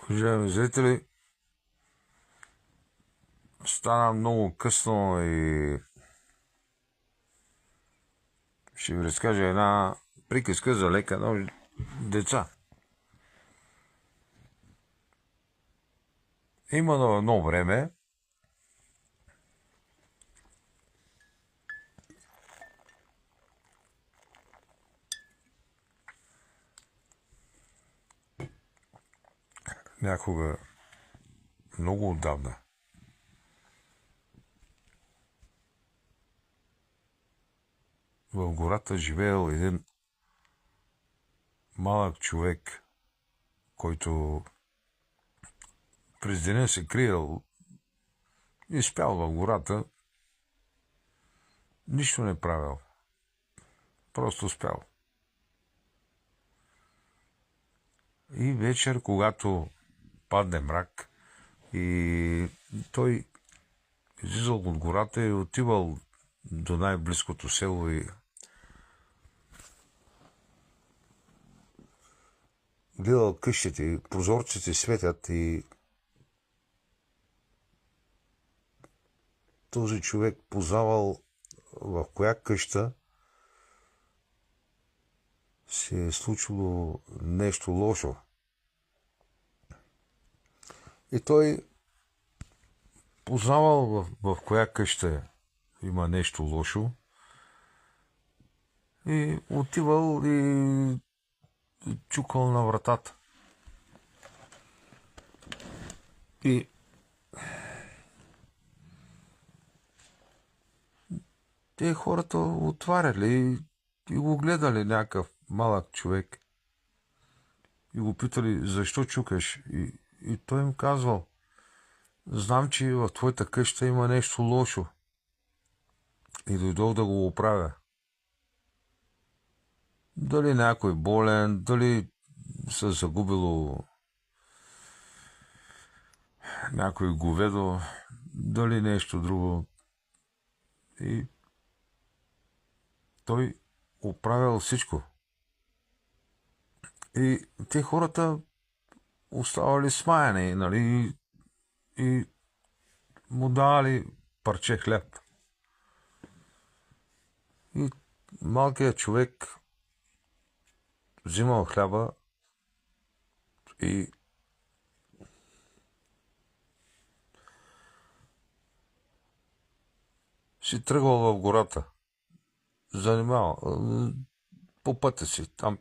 Уважаеми зрители, стана много късно и ще ви разкажа една приказка за лека нощ деца. Има на едно време някога много отдавна в гората живеел един малък човек, който през деня се криел и спял в гората, нищо не правил, просто спял. И вечер, когато падне мрак и той излизал от гората и отивал до най-близкото село и гледал къщите, прозорците светят и този човек познавал в коя къща се е случило нещо лошо. И той познавал в коя къща има нещо лошо и отивал и чукал на вратата. И те хората отваряли и го гледали някакъв малък човек и го питали защо чукаш. И той им казвал: знам, че в твоята къща има нещо лошо и дойдох да го оправя. Дали някой болен, дали се загубило някой говедо, дали нещо друго. И той оправил всичко. И те хората оставали смаяни, нали, и му давали парче хляб. И малкият човек взимал хляба и си тръгвал в гората. Занимавал по пътя си. Там